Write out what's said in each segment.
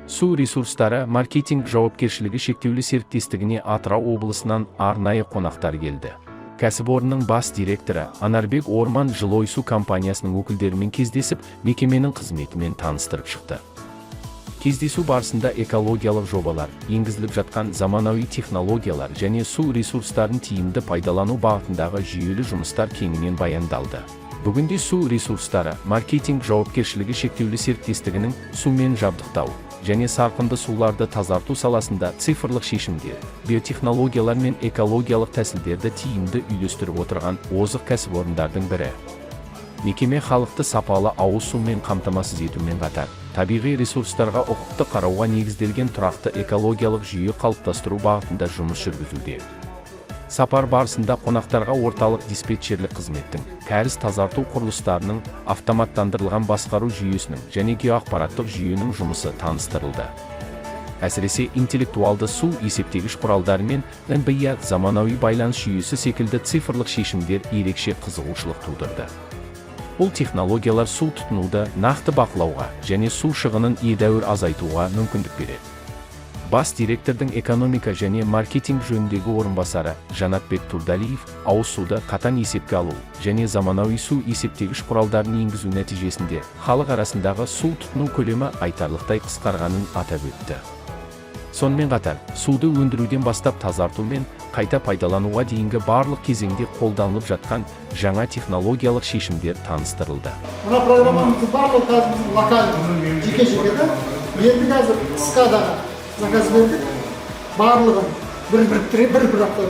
Су ресурстары маркетинг жауапкершілігі шектеулі серіктестігіне Атырау облысынан арнайы қонақтар келді. Кәсіпорынның бас директоры Анарбек Орман Жылой су компаниясының өкілдерімен кездесіп, мекеменің қызметімен таныстырып шықты. Кездесу барысында экологиялық жобалар, енгізіліп жатқан заманауи технологиялар және су ресурстарын тиімді пайдалану бағытындағы жүйелі жұмыстар кеңінен баяндалды. Бүгінде су ресурстары маркетинг жауапкершілігі шектеулі серіктестігінің сумен жабдықтау және сарқынды суларды тазарту саласында цифрлық шешімдер, биотехнологиялар мен экологиялық тәсілдерді тиімді үйлестіріп отырған озық кәсіпорындардың бірі. Мекеме халықты сапалы ауыз сумен қамтамасыз етумен қатар, табиғи ресурстарға ұқыпты қарауға негізделген тұрақты экологиялық жүйе қалыптастыру бағытында жұмыс жүргізуде. Сапар барысында қонақтарға орталық диспетчерлік қызметтің, кәріз тазарту құрылыстарының, автоматтандырылған басқару жүйесінің және геоақпараттық жүйенің жұмысы таныстырылды. Әсіресе интеллектуалды су есептегіш құралдары мен НБИ заманауи байланыс жүйесі секілді цифрлық шешімдер ерекше қызығушылық тудырды. Бұл технологиялар су тұтынуды нақты бақылауға және су шығынын едәуір азайтуға мүмкіндік береді. Бас директордың экономика және маркетинг жөніндегі орынбасары Жанатбек Турдалиев ауыз суды қатаң есепке алу және заманауи су есептегіш құралдарын енгізу нәтижесінде халық арасындағы су тұтыну көлемі айтарлықтай қысқарғанын атап өтті. Сонымен қатар, суды өндіруден бастап тазарту мен қайта пайдалануға дейінгі барлық кезеңде қолданылып жатқан жаңа технологиялық шешімдер таныстырылды. Мына программамыздың барлығы локальды, жеке-жеке, енді қазір қысқада заказ бердік, барлығын бір апта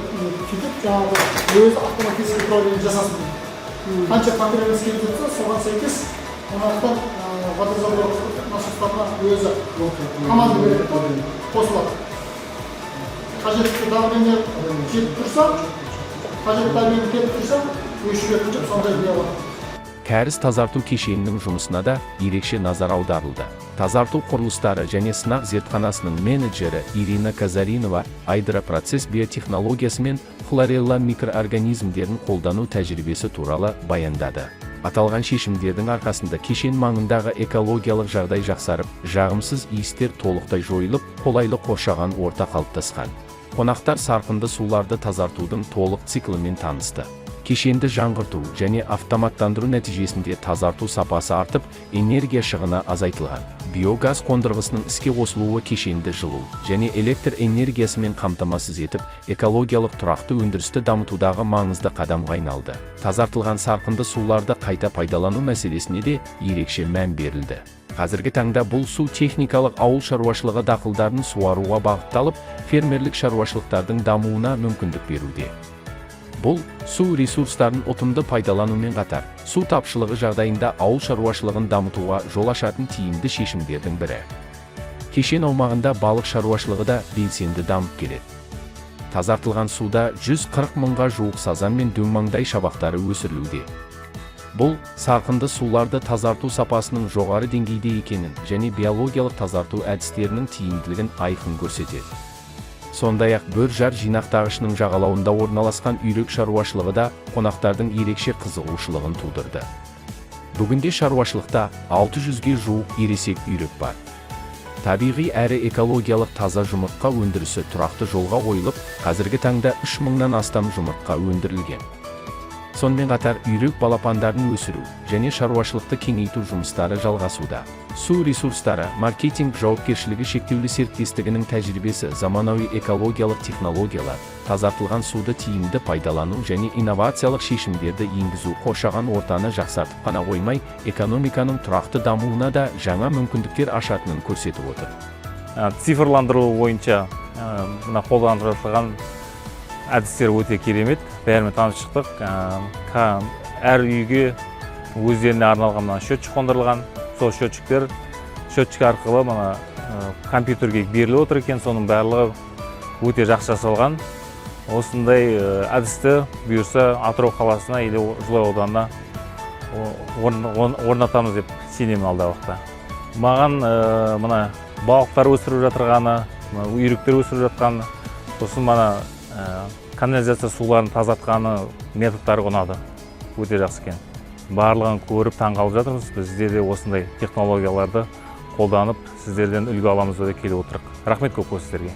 сөйтіп, жаңағы өзі автоматический управление жасасын. Қанша потребность келіп жатса, соған сәйкес, мынақтан водозабор насостарына өзі команда береді, қосылады. Қажетті давление жетіп тұрса, қажетті давление келіп тұрса, өшіретін жоқ, сондай не болады. Кәріз тазарту кешенінің жұмысына да ерекше назар аударылды. Тазарту құрылыстары және сынақ зертханасының менеджері Ирина Казаринова айдропроцесс биотехнологиясы мен хлорелла микроорганизмдерін қолдану тәжірибесі туралы баяндады. Аталған шешімдердің арқасында кешен маңындағы экологиялық жағдай жақсарып, жағымсыз иістер толықтай жойылып, қолайлы қоршаған орта қалыптасқан. Қонақтар сарқынды суларды тазартудың толық циклімен танысты. Кешенді жаңғырту және автоматтандыру нәтижесінде тазарту сапасы артып, энергия шығыны азайтылған. Биогаз қондырғысының іске қосылуы кешенді жылу және электр энергиясымен қамтамасыз етіп, экологиялық тұрақты өндірісті дамытудағы маңызды қадамға айналды. Тазартылған сарқынды суларды қайта пайдалану мәселесіне де ерекше мән берілді. Қазіргі таңда бұл су техникалық ауыл шаруашылығы дақылдарын суаруға бағытталып, фермерлік шаруашылықтардың дамуына мүмкіндік беруде. Бұл, су ресурстарын ұтымды пайдаланумен қатар, су тапшылығы жағдайында ауыл шаруашылығын дамытуға жол ашатын тиімді шешімдердің бірі. Кешен аумағында балық шаруашылығы да белсенді дамып келеді. Тазартылған суда 140 мыңға жуық сазан мен дөңмаңдай шабақтары өсірілуде. Бұл, сарқынды суларды тазарту сапасының жоғары деңгейде екенін және биологиялық тазарту әдістерінің тиімділігін айқын көрсетеді. Сондай-ақ Бөржар жинақтағышының жағалауында орналасқан үйрек шаруашылығы да қонақтардың ерекше қызығушылығын тудырды. Бүгінде шаруашылықта 600-ге жуық ересек үйрек бар. Табиғи әрі экологиялық таза жұмыртқа өндірісі тұрақты жолға қойылып, қазіргі таңда 3000-нан астам жұмыртқа өндірілген. Сонымен қатар үйрек балапандарын өсіру және шаруашылықты кеңейту жұмыстары жалғасуда. Су ресурстары маркетинг жауапкершілігі шектеулі серіктестігінің тәжірибесі заманауи экологиялық технологиялар, тазартылған суды тиімді пайдалану және инновациялық шешімдерді енгізу қоршаған ортаны жақсартып қана қоймай, экономиканың тұрақты дамуына да жаңа мүмкіндіктер ашатынын көрсетіп отыр. Цифрландыру бойынша қолданылып жатқан әдістер өте керемет, бәрімен таныс шықтық. Әр үйге өздеріне арналған счетчик қондырылған. Сол счетчик арқылы компьютерге беріліп отыр екен, соның барлығы өте жақсы жасалған. Осындай әдісті бұйырса Атырау қаласына или Жылой ауданына орнатамыз деп сенемін алдағы уақытта. Маған балықтар өсіріп жатырғаны, үйректер өсіріп жатқаны, сосын канализация суларын тазартқаны методтары ұнады. Өте жақсы екен. Барлығын көріп таңғалып жатырмыз. Бізде де осындай технологияларды қолданып сіздерден үлгі аламыз деп келіп отырмық. Рахмет көп сіздерге.